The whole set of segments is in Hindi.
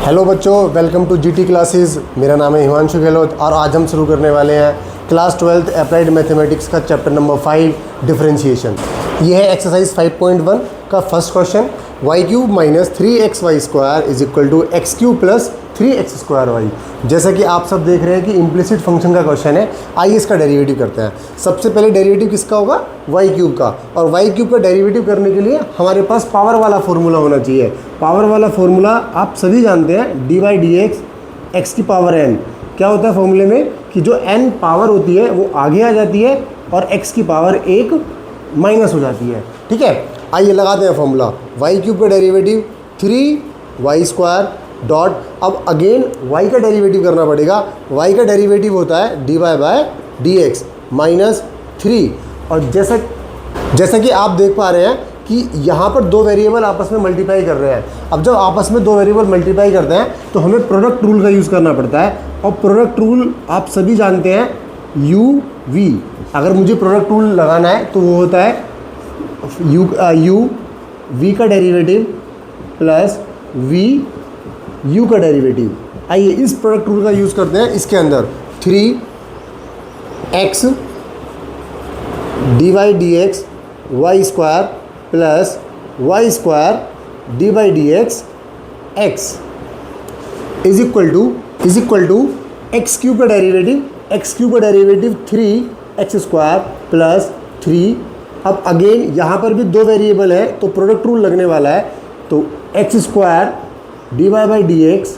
हेलो बच्चों, वेलकम टू जीटी क्लासेस। मेरा नाम है हिमांशु गहलोत और आज हम शुरू करने वाले हैं क्लास 12th अप्लाइड मैथमेटिक्स का चैप्टर नंबर 5 डिफरेंशिएशन। ये है एक्सरसाइज 5.1 का first question. Y cube minus 3xy square is equal to x cube plus 3x square y. जैसा कि आप सब देख रहे हैं कि इम्प्लिसिट फंक्शन का क्वेश्चन है। आइए इसका डेरिवेटिव करते हैं। सबसे पहले डेरिवेटिव किसका होगा? वाई क्यूब का। और वाई क्यूब का डेरिवेटिव करने के लिए हमारे पास पावर वाला फॉर्मूला होना चाहिए। पावर वाला फॉर्मूला आप सभी जानते हैं, D by D x x की पावर n। क्या होता है फॉर्मूले में कि जो n पावर होती है वो आगे आ जाती है और x की पावर 1 माइनस हो जाती है। ठीक है, आइए लगाते हैं फॉर्मूला। वाई क्यूब का डेरिवेटिव 3y स्क्वायर डॉट, अब अगेन y का डेरिवेटिव करना पड़ेगा। y का डेरिवेटिव होता है dy by D x minus 3। और जैसा कि आप देख पा रहे हैं कि यहाँ पर दो वेरिएबल आपस में मल्टीप्लाई कर रहे हैं। अब जब आपस में दो वेरिएबल मल्टीप्लाई करते हैं तो हमें प्रोडक्ट रूल का यूज़ करना पड़ता है। और प्रोडक्ट रूल आप सभी जानते हैं, यू वी। अगर मुझे प्रोडक्ट रूल लगाना है तो वो होता है यू वी का डेरिवेटिव प्लस वी यू का डेरिवेटिव। आइए इस प्रोडक्ट रूल का यूज़ करते हैं। इसके अंदर 3x d by D x y square plus Y square d by D x x is equal to x cube का डेरिवेटिव 3x स्क्वायर प्लस 3। अब अगेन यहाँ पर भी दो वेरिएबल है तो प्रोडक्ट रूल लगने वाला है। तो X square D Y by D x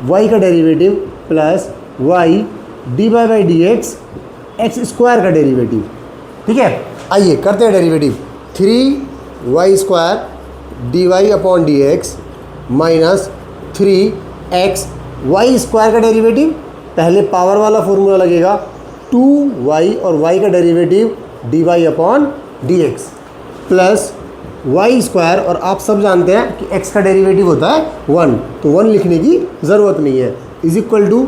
Y का derivative plus Y D Y by D x X square का डेरिवेटिव। ठीक है, आइए करते हैं derivative. 3y square D Y upon D x minus 3x Y square का डेरिवेटिव। पहले पावर वाला फॉर्मूला लगेगा 2y और y का derivative D Y upon D x plus Y square. और आप सब जानते हैं कि x का डेरिवेटिव होता है 1, तो 1 लिखने की ज़रूरत नहीं है। Is equal to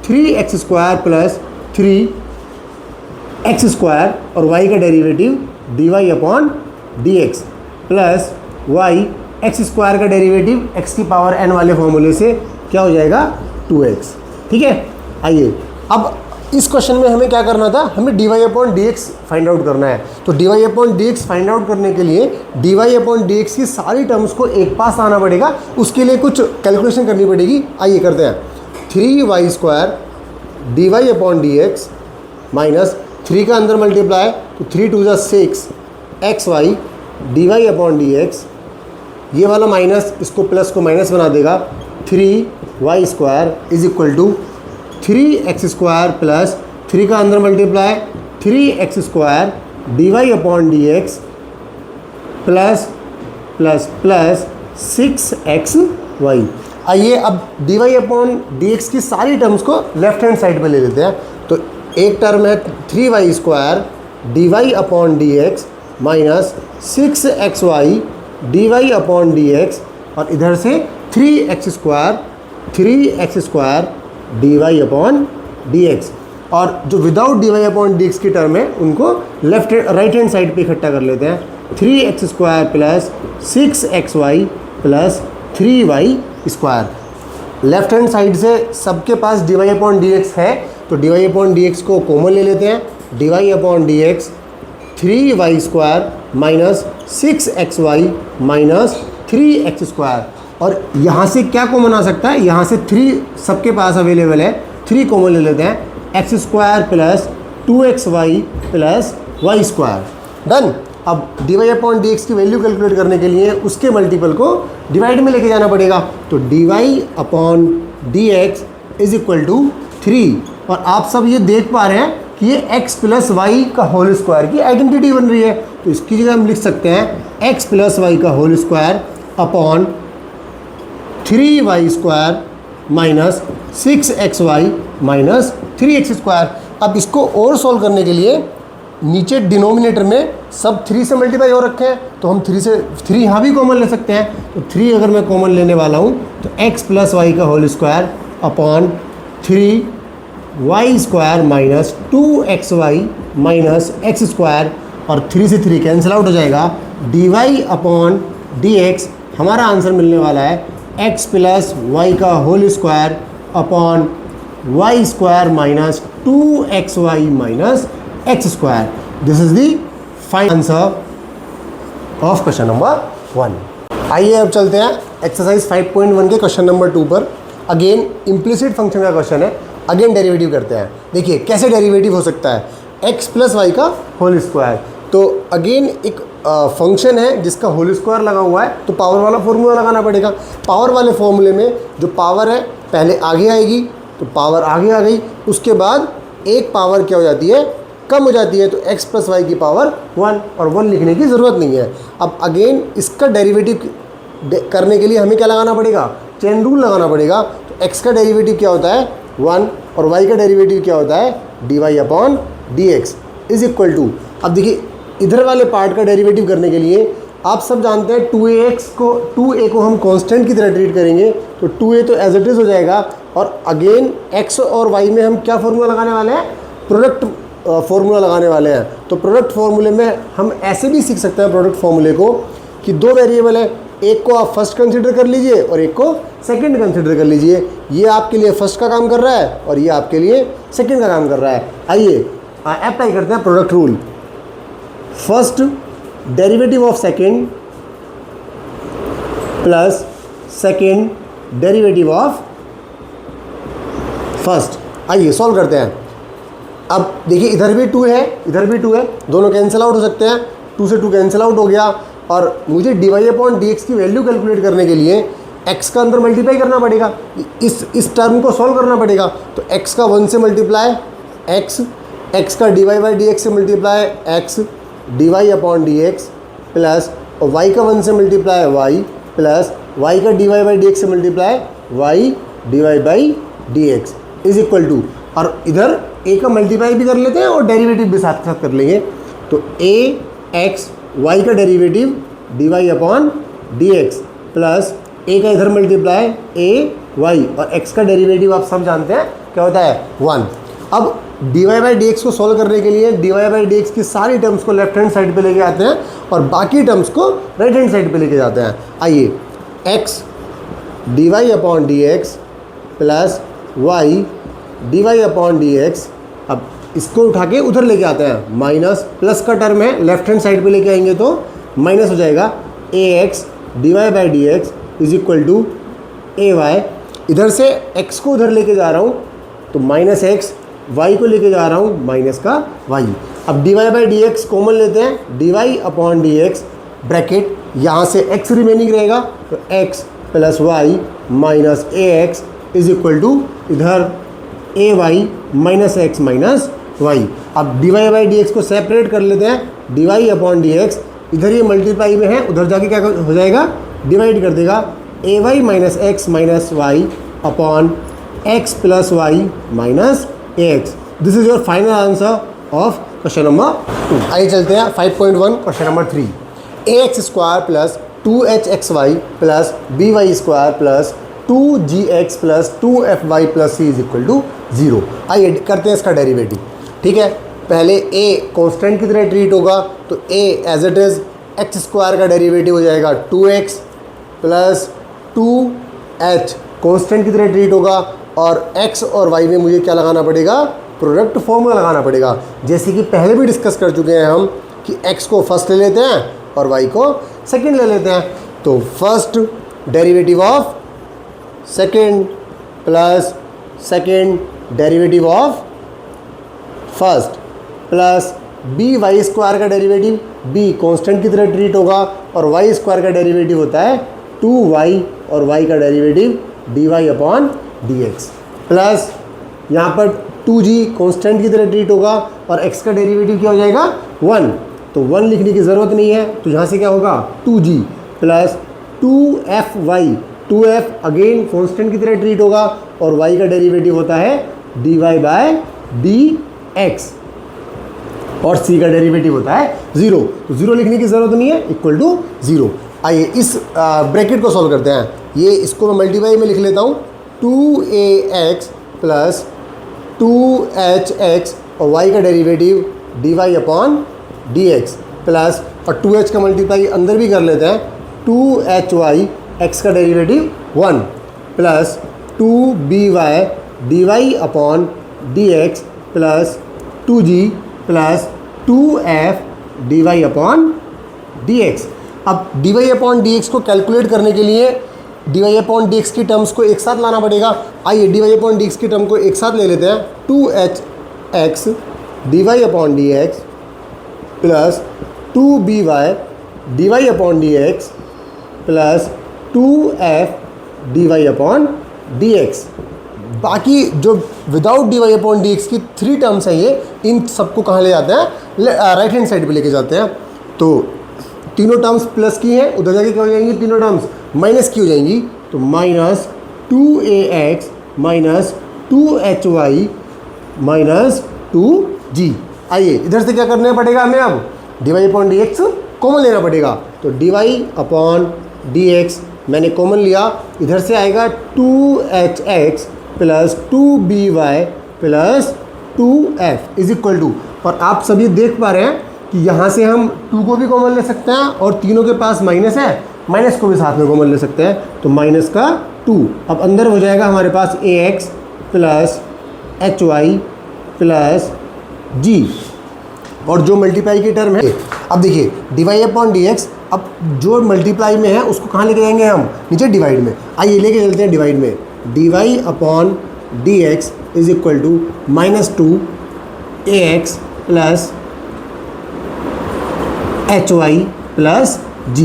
3x square plus 3x square और y का derivative D Y upon D x plus y x square का डेरिवेटिव x की पावर n वाले फॉर्मूले से क्या हो जाएगा? 2x। ठीक है, आइए अब इस क्वेश्चन में हमें क्या करना था? हमें d Y upon D x find out करना है। तो D Y upon D x find out करने के लिए d Y upon D x की सारी टर्म्स को एक पास आना पड़ेगा। उसके लिए कुछ कैलकुलेशन करनी पड़ेगी। आइए करते हैं। 3y square D Y upon D x minus 3 का अंदर मल्टीप्लाई तो 3 2 6 x y D Y upon D x. ये वाला माइनस इसको प्लस को माइनस बना देगा। 3y square is equal to 3x square plus 3 का अंदर multiply 3x square D Y upon D x plus plus plus 6x y. आइए अब D Y upon D x की सारी टर्म्स को लेफ्ट हैंड साइड पे ले लेते हैं। तो एक टर्म है 3y square D Y upon D x minus 6x y D Y upon D x और इधर से 3x square D Y upon D x. और जो without d Y upon D x की टर्म है उनको राइट हैंड साइड पे इकट्ठा कर लेते हैं। 3x square plus 6x Y plus 3y square. Left hand side से सबके पास D Y upon D X है तो D Y upon D x को कॉमन ले लेते हैं। D Y upon D X 3y square minus 6x Y minus 3x square. और यहाँ से क्या कॉमन आ सकता है? यहाँ से 3 सबके पास अवेलेबल है, 3 कॉमन ले लेते हैं। X square plus 2xy plus Y square. Done. अब D Y upon D x की वैल्यू कैलकुलेट करने के लिए उसके मल्टीपल को डिवाइड में लेके जाना पड़ेगा। तो D Y upon D x is equal to 3। और आप सब ये देख पा रहे हैं कि ये x प्लस वाई का होल स्क्वायर की आइडेंटिटी बन रही है। तो इसकी जगह हम लिख सकते हैं x प्लस वाई का whole square upon 3y square minus 6x Y minus 3x square. अब इसको और सॉल्व करने के लिए नीचे डिनोमिनेटर में सब 3 से मल्टीप्लाई हो रखे हैं तो हम 3 यहाँ भी कॉमन ले सकते हैं। तो 3 अगर मैं कॉमन लेने वाला हूँ तो x प्लस वाई का whole square upon 3y square minus 2x y minus x square और 3 से 3 कैंसिल आउट हो जाएगा। dy अपॉन dx हमारा आंसर मिलने वाला है एक्स प्लस वाई का whole square upon y square minus 2xy minus x square. This is the final answer of question number 1। आइए अब चलते हैं एक्सरसाइज 5.1 के क्वेश्चन नंबर 2 पर। अगेन इम्प्लिसिट फंक्शन का क्वेश्चन है, अगेन डेरिवेटिव करते हैं। देखिए कैसे डेरिवेटिव हो सकता है, एक्स प्लस वाई का होल स्क्वायर। तो अगेन एक फंक्शन है जिसका होल स्क्वायर लगा हुआ है, तो पावर वाला फॉर्मूला लगाना पड़ेगा। पावर वाले फॉर्मूले में जो पावर है पहले आगे आएगी, तो पावर आगे आ गई, उसके बाद एक पावर क्या हो जाती है, कम हो जाती है, तो x प्लस वाई की पावर 1, और 1 लिखने की ज़रूरत नहीं है। अब अगेन इसका डेरिवेटिव करने के लिए हमें क्या लगाना पड़ेगा, चेन रूल लगाना पड़ेगा। तो x का डेरिवेटिव क्या होता है 1, और y का डेरिवेटिव क्या होता है dy upon D x is equal to. अब देखिए इधर वाले पार्ट का डेरिवेटिव करने के लिए आप सब जानते हैं 2a को हम कांस्टेंट की तरह ट्रीट करेंगे, तो 2a तो एज इट इज़ हो जाएगा। और अगेन x और y में हम क्या फॉर्मूला लगाने वाले हैं, प्रोडक्ट फॉर्मूला लगाने वाले हैं। तो प्रोडक्ट फॉर्मूले में हम ऐसे भी सीख सकते हैं प्रोडक्ट फॉर्मूले को कि दो वेरिएबल है, एक को आप फर्स्ट कंसीडर कर लीजिए और एक को सेकंड कंसीडर कर लीजिए। ये आपके लिए फर्स्ट का काम कर रहा है और ये आपके लिए सेकंड का काम कर रहा है। आइए अप्लाई करते हैं product rule. First derivative of second plus second derivative of first. आइए सॉल्व करते हैं। अब देखिए इधर भी 2 है, इधर भी 2 है, दोनों कैंसिल आउट हो सकते हैं। 2 से 2 कैंसिल आउट हो गया, और मुझे dy अपॉन डी एक्स की वैल्यू कैलकुलेट करने के लिए x का अंदर मल्टीप्लाई करना पड़ेगा, इस टर्म को सॉल्व करना पड़ेगा। तो x का 1 से मल्टीप्लाई x का dy बाई डी एक्स से multiply x dy upon D x plus y का 1 से मल्टीप्लाई y प्लस y का dy बाई डी एक्स से multiply y dy by D x is equal to, और इधर a का मल्टीप्लाई भी कर लेते हैं और डेरिवेटिव भी साथ साथ कर लेंगे। तो ax y का derivative dy upon D x plus a का इधर मल्टीप्लाई ay और x का डेरिवेटिव आप सब जानते हैं क्या होता है 1। अब dy बाई डी एक्स को सॉल्व करने के लिए dy बाई डी एक्स की सारी टर्म्स को लेफ्ट हैंड साइड पे लेके आते हैं और बाकी टर्म्स को राइट हैंड साइड पे लेके जाते हैं। आइए x dy upon D x plus y dy upon D x, अब इसको उठा के उधर लेके आते हैं, माइनस प्लस का टर्म है लेफ्ट हैंड साइड पे लेके आएंगे तो माइनस हो जाएगा ax dy by D x is equal to ay। इधर से x को उधर लेके जा रहा हूँ तो माइनस एक्स, y को लेके जा रहा हूँ माइनस का y। अब dy by D x common लेते हैं, dy upon D x bracket, यहाँ से x रिमेनिंग रहेगा तो x plus y minus ax is equal to इधर ay minus x minus y. अब dy बाई डी एक्स को सेपरेट कर लेते हैं, dy अपॉन डी एक्स, इधर ये मल्टीप्लाई में है, उधर जाके क्या हो जाएगा डिवाइड कर देगा, ay minus x minus Y upon x plus y minus ax। This is your final answer of question number 2। आइए चलते हैं 5.1 question number 3। ax square plus 2hxy plus by square plus 2gx plus 2fy plus c is equal to 0। आइए करते हैं इसका डेरिवेटिव। ठीक है, पहले a कांस्टेंट की तरह ट्रीट होगा, तो a as it is x square का डेरिवेटिव हो जाएगा 2x प्लस 2h कांस्टेंट की तरह ट्रीट होगा, और x और y में मुझे क्या लगाना पड़ेगा, प्रोडक्ट फॉर्मूला लगाना पड़ेगा। जैसे कि पहले भी डिस्कस कर चुके हैं हम कि x को फर्स्ट ले लेते हैं और y को सेकंड ले लेते हैं। तो first derivative of second plus second derivative of first plus b y square का डेरिवेटिव, बी कांस्टेंट की तरह ट्रीट होगा, और वाई स्क्वायर का डेरिवेटिव होता है 2y, और y का derivative dy upon D x, plus यहाँ पर 2g कांस्टेंट की तरह ट्रीट होगा, और x का डेरिवेटिव क्या हो जाएगा 1, तो 1 लिखने की ज़रूरत नहीं है, तो यहाँ से क्या होगा 2g plus 2fy, 2f again constant की तरह ट्रीट होगा, और y का डेरिवेटिव होता है dy बाय डी एक्स, और c का डेरिवेटिव होता है 0, तो 0 लिखने की ज़रूरत नहीं है, इक्वल टू 0। आइए इस ब्रैकेट को सॉल्व करते हैं। ये इसको मैं मल्टीप्लाई में लिख लेता हूँ, 2ax प्लस 2hx और y का derivative dy upon dx plus, और 2h का मल्टीप्लाई अंदर भी कर लेते हैं, 2hy, x का derivative 1 plus 2by dy upon dx plus 2g plus 2f dy upon dx। अब dy अपॉन dx को कैलकुलेट करने के लिए dy अपॉन dx की टर्म्स को एक साथ लाना पड़ेगा। आइए dy अपॉन dx की टर्म को एक साथ ले लेते हैं। 2hx dy upon dx plus 2by dy upon dx plus 2f dy upon dx। बाकी जो विदाउट dy अपॉन dx की 3 टर्म्स हैं ये, इन सबको कहाँ ले जाते हैं, राइट हैंड साइड पे लेके जाते हैं। तो तीनों टर्म्स प्लस की हैं, उधर जाके क्या हो जाएंगी, तीनों टर्म्स माइनस की हो जाएंगी। तो minus 2ax minus 2hy minus 2g। आइए इधर से क्या करना पड़ेगा हमें, अब dy अपॉन dx कॉमन लेना पड़ेगा। तो dy अपॉन dx मैंने कॉमन लिया, इधर से आएगा 2hx plus 2by plus 2f is equal to, और आप सभी देख पा रहे हैं कि यहाँ से हम 2 को भी कॉमन ले सकते हैं और तीनों के पास माइनस है, माइनस को भी साथ में कॉमन ले सकते हैं। तो माइनस का 2 अब अंदर हो जाएगा हमारे पास ax plus hy plus g, और जो मल्टीप्लाई की टर्म है, अब देखिए dy अपॉन dx, अब जो मल्टीप्लाई में है उसको कहाँ लेके जाएंगे हम, नीचे डिवाइड में। आइए लेके चलते हैं डिवाइड में। dy upon dx is equal to minus 2ax plus hy plus g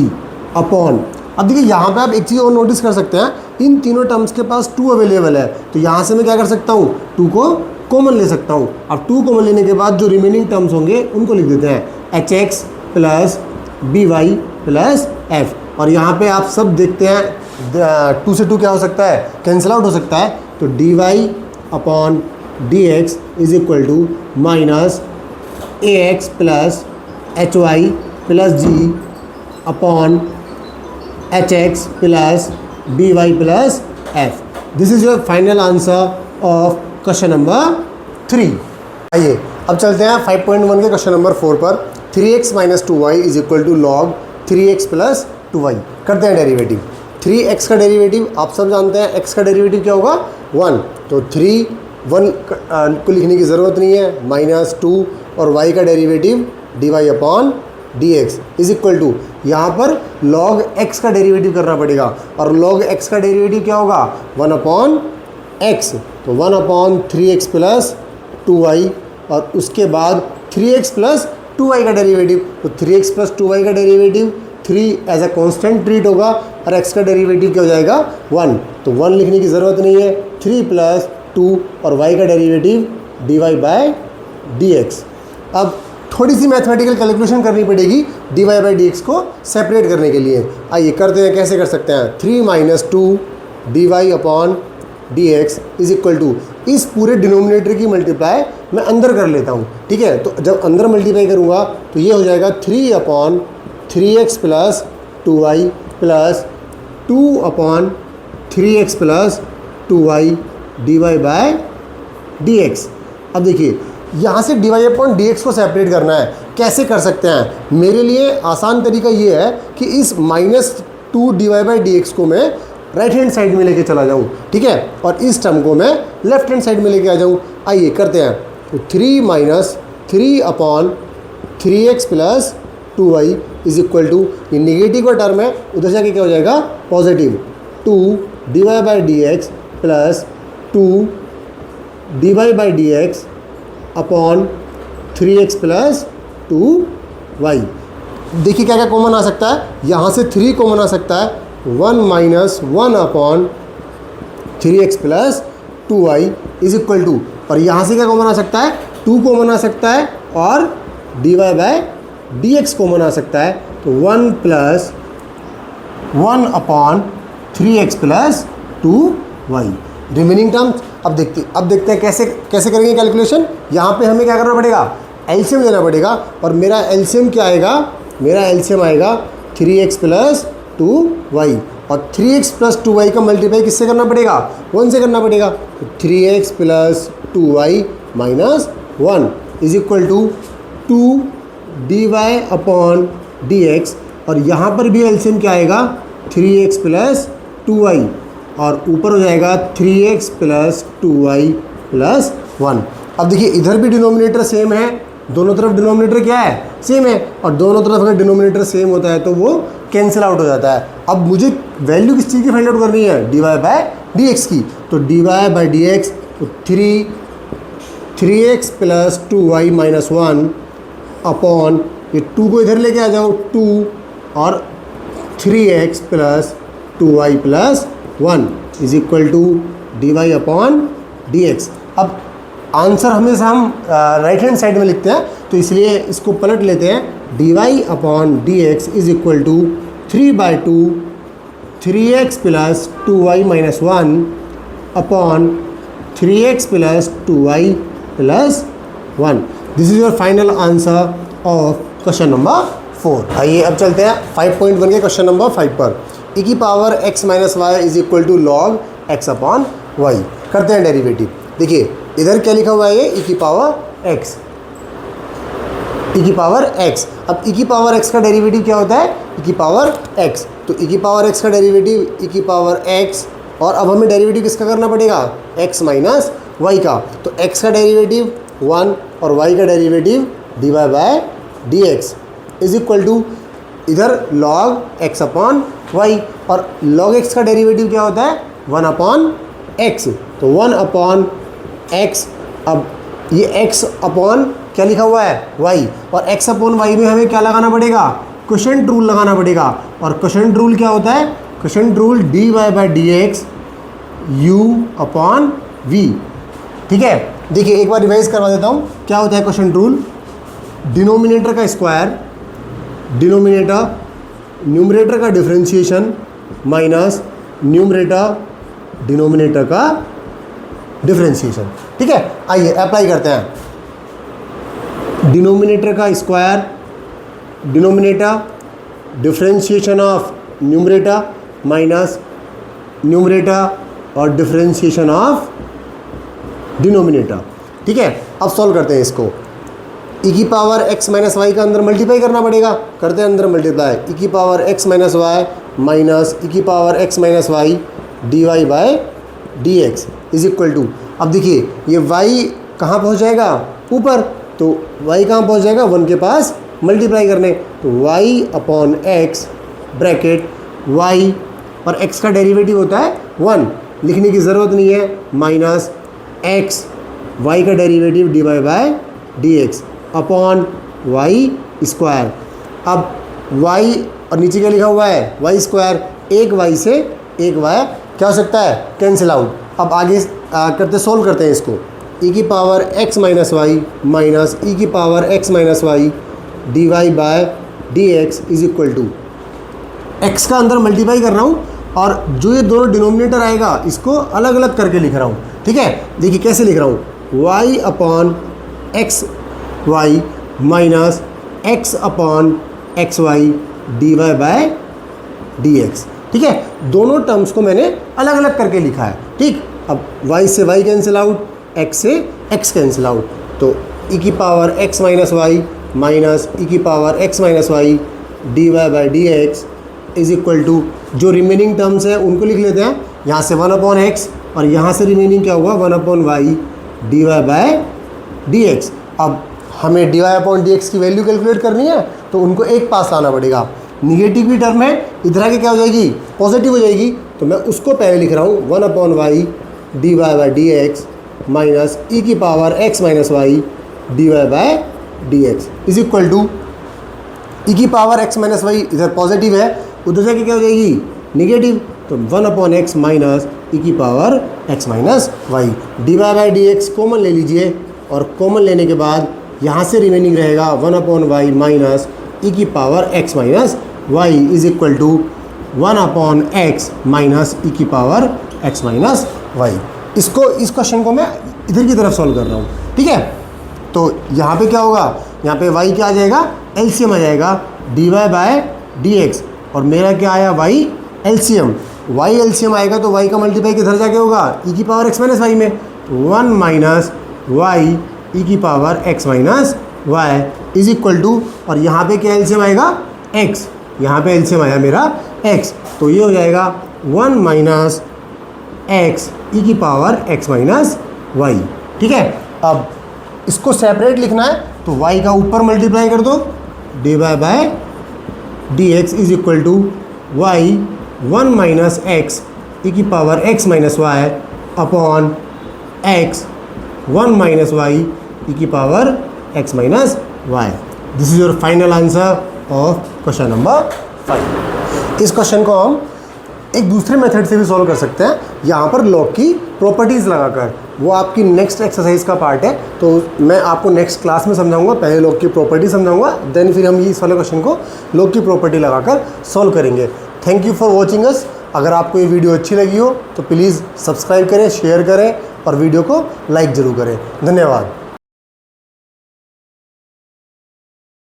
upon, अब देखिए यहाँ पे आप एक चीज़ और नोटिस कर सकते हैं, इन तीनों टर्म्स के पास 2 अवेलेबल है। तो यहाँ से मैं क्या कर सकता हूँ, 2 को कॉमन ले सकता हूँ। अब 2 कॉमन लेने के बाद जो रिमेनिंग टर्म्स होंगे उनको लिख देते हैं, hx plus by plus f। और यहाँ पे आप सब देखते हैं 2 से 2 क्या हो सकता है, कैंसिल आउट हो सकता है। तो dy upon dx is equal to minus ax plus hy plus g upon hx plus by plus f। This is your final answer of question number 3। आइए अब चलते हैं 5.1 के क्वेश्चन नंबर 4 पर। 3x minus 2y is equal to log 3x plus 2y। करते हैं डेरिवेटिव। 3x का डेरिवेटिव आप सब जानते हैं, x का डेरिवेटिव क्या होगा, 1। तो 3 1 को लिखने की ज़रूरत नहीं है, माइनस 2, और y का derivative dy upon dx is equal to, यहाँ पर log x का डेरिवेटिव करना पड़ेगा, और log x का डेरिवेटिव क्या होगा, 1 अपॉन x। तो 1 अपॉन 3x प्लस 2y, और उसके बाद 3x प्लस 2y का डेरिवेटिव। तो 3x प्लस 2y का derivative 3 as a constant treat होगा, और x का डेरिवेटिव क्या हो जाएगा, 1। तो 1 लिखने की ज़रूरत नहीं है, 3 प्लस 2, और y का डेरिवेटिव dy बाय dx। अब थोड़ी सी मैथमेटिकल कैलकुलेशन करनी पड़ेगी dy बाई dx को सेपरेट करने के लिए। आइए करते हैं, कैसे कर सकते हैं। 3 minus 2 dy upon dx is equal to, इस पूरे डिनोमिनेटर की मल्टीप्लाई मैं अंदर कर लेता हूँ, ठीक है। तो जब अंदर मल्टीप्लाई करूँगा तो ये हो जाएगा 3 upon 3x plus 2y plus 2 upon 3x plus 2y dy by dx। अब देखिए यहाँ से dy अपॉन dx को सेपरेट करना है, कैसे कर सकते हैं। मेरे लिए आसान तरीका ये है कि इस माइनस 2 dy बाई dx को मैं राइट हैंड साइड में लेके चला जाऊँ, ठीक है, और इस टर्म को मैं लेफ्ट हैंड साइड में लेके आ जाऊँ। आइए करते हैं। तो 3 minus 3 upon 3x plus 2y is equal to, ये निगेटिव का टर्म है, उधर जाके क्या हो जाएगा, positive. 2 dy by dx plus 2 dy by dx upon 3x plus 2y। देखिए क्या क्या कॉमन आ सकता है, यहाँ से 3 कॉमन आ सकता है, 1 minus 1 upon 3x plus 2y is equal to, और यहाँ से क्या कॉमन आ सकता है, 2 कॉमन आ सकता है, और dy बाय dx कॉमन आ सकता है। तो 1 plus 1 upon 3x plus 2y remaining terms. अब देखते हैं कैसे करेंगे कैलकुलेशन। यहाँ पे हमें क्या करना पड़ेगा, एलसीएम लेना पड़ेगा, और मेरा एलसीएम क्या आएगा, मेरा एलसीएम आएगा 3x प्लस 2y, और 3x प्लस 2y का मल्टीप्लाई किससे करना पड़ेगा, 1 से करना पड़ेगा। तो 3x plus 2y minus 1 is equal to 2 dy upon dx, और यहाँ पर भी एलसीएम क्या आएगा, 3x प्लस 2y, और ऊपर हो जाएगा 3x प्लस 2y प्लस 1। अब देखिए इधर भी डिनोमिनेटर सेम है, दोनों तरफ डिनोमिनेटर क्या है, सेम है, और दोनों तरफ अगर डिनोमिनेटर सेम होता है तो वो कैंसिल आउट हो जाता है। अब मुझे वैल्यू किस चीज़ की फाइंड आउट करनी है, dy बाय dx की। तो dy बाय dx तो 3x plus 2y minus 1 upon, ये 2 को इधर लेके आ जाओ, 2 और 3x plus 2y plus 1 is equal to dy upon dx। अब आंसर हमेशा हम राइट हैंड साइड में लिखते हैं, तो इसलिए इसको पलट लेते हैं। dy upon dx is equal to 3/2 3x plus 2y minus 1 upon 3x plus 2y plus 1। This is your final answer of question number 4। आइए अब चलते हैं 5.1 के क्वेश्चन नंबर 5 पर। e की power x minus y is equal to log x upon y. करते हैं डेरिवेटिव। देखिए इधर क्या लिखा हुआ है, ये e की पावर x, e की पावर x। अब e की पावर x का डेरिवेटिव क्या होता है, e की पावर x। तो e की पावर x का डेरिवेटिव e की पावर x, और अब हमें डेरिवेटिव किसका करना पड़ेगा, x माइनस वाई का। तो x का डेरिवेटिव 1 और y का derivative dy by dx is equal to इधर log x अपॉन वाई, और log x का डेरिवेटिव क्या होता है, 1 अपॉन x। तो 1 अपॉन x, अब ये x अपॉन क्या लिखा हुआ है, y, और x अपॉन y में हमें क्या लगाना पड़ेगा, क्वोशिएंट रूल लगाना पड़ेगा। और क्वोशिएंट रूल क्या होता है, quotient rule dy by dx u upon v। ठीक है, देखिए एक बार रिवाइज करवा देता हूँ। क्या होता है क्वोशिएंट रूल, डिनोमिनेटर का स्क्वायर, डिनोमिनेटर न्यूमरेटर का डिफरेंशिएशन माइनस न्यूमरेटर डिनोमिनेटर का डिफरेंशिएशन। ठीक है, आइए अप्लाई करते हैं। डिनोमिनेटर का square, denominator differentiation of numerator minus numerator और डिफरेंशिएशन ऑफ डिनोमिनेटर। ठीक है, अब सॉल्व करते हैं इसको। e की पावर x माइनस वाई का अंदर मल्टीप्लाई करना पड़ेगा, करते हैं अंदर मल्टीप्लाई। e की power x minus y minus e की power x minus y dy by dx is equal to, अब देखिए ये y कहाँ पहुँच जाएगा, ऊपर, तो y कहाँ पहुँच जाएगा, 1 के पास मल्टीप्लाई करने। तो y upon x bracket y, और x का डेरिवेटिव होता है 1, लिखने की ज़रूरत नहीं है, माइनस x y का derivative dy by dx upon y square. अब y और नीचे क्या लिखा हुआ है, y स्क्वायर, एक y से एक y क्या हो सकता है, कैंसिल आउट। अब आगे करते सोल्व करते हैं इसको। e की power x minus y minus e की power x minus y dy by dx is equal to, x का अंदर मल्टीप्लाई कर रहा हूँ, और जो ये दोनों डिनोमिनेटर आएगा इसको अलग अलग करके लिख रहा हूँ। ठीक है, देखिए कैसे लिख रहा हूँ, y upon x y minus x upon x y dy by dx। ठीक है, दोनों टर्म्स को मैंने अलग अलग करके लिखा है। ठीक, अब y से y कैंसिल आउट, x से x कैंसिल आउट, तो e की power x minus y minus e की power x minus y dy by dx is equal to, जो रिमेनिंग टर्म्स है उनको लिख लेते हैं। यहाँ से 1 अपॉन एक्स, और यहाँ से रिमेनिंग क्या हुआ, 1 upon y dy by dx। अब हमें dy अपॉन dx की वैल्यू कैलकुलेट करनी है, तो उनको एक पास लाना पड़ेगा। निगेटिव की टर्म है, इधर आके क्या हो जाएगी, पॉजिटिव हो जाएगी, तो मैं उसको पहले लिख रहा हूँ 1 upon y dy by dx minus e की power x minus y dy by dx is equal to, e की पावर x माइनस वाई इधर पॉजिटिव है, उधर जाके क्या हो जाएगी, निगेटिव, तो 1 अपॉन एक्स माइनस e की power x minus y dy by dx common ले लीजिए, और कॉमन लेने के बाद यहाँ से रिमेनिंग रहेगा 1 अपॉन वाई माइनस e की power x minus y is equal to 1 upon x minus e की पावर x माइनस वाई। इसको, इस क्वेश्चन को मैं इधर की तरफ सॉल्व कर रहा हूँ। ठीक है, तो यहाँ पे क्या होगा, यहाँ पे y क्या आ जाएगा, एलसीएम आ जाएगा dy बाय dx, और मेरा क्या आया y एलसीएम, y एलसीएम आएगा तो y का मल्टीप्लाई किधर जाके होगा, e की पावर x माइनस वाई में, 1 माइनस वाई e की power x minus y is equal to, और यहाँ पे क्या एलसीएम आएगा, x, यहाँ पे एलसीएम आया मेरा x, तो ये हो जाएगा 1 माइनस एक्स ई की पावर एक्स माइनस वाई। ठीक है, अब इसको सेपरेट लिखना है तो y का ऊपर मल्टीप्लाई कर दो, D Y by D x is equal to Y 1 minus X E की power X minus Y upon X 1 minus Y E की power X minus Y. This is your final answer of question number 5। इस क्वेश्चन को हम एक दूसरे मेथड से भी सॉल्व कर सकते हैं, यहाँ पर लॉग की प्रॉपर्टीज़ लगाकर। वो आपकी नेक्स्ट एक्सरसाइज का पार्ट है, तो मैं आपको नेक्स्ट क्लास में समझाऊंगा। पहले लॉग की प्रॉपर्टी समझाऊंगा, देन फिर हम इस वाले क्वेश्चन को लॉग की प्रॉपर्टी लगाकर सॉल्व करेंगे। Thank you for watching us. अगर आपको ये वीडियो अच्छी लगी हो तो प्लीज़ सब्सक्राइब करें, शेयर करें और वीडियो को लाइक ज़रूर करें। धन्यवाद।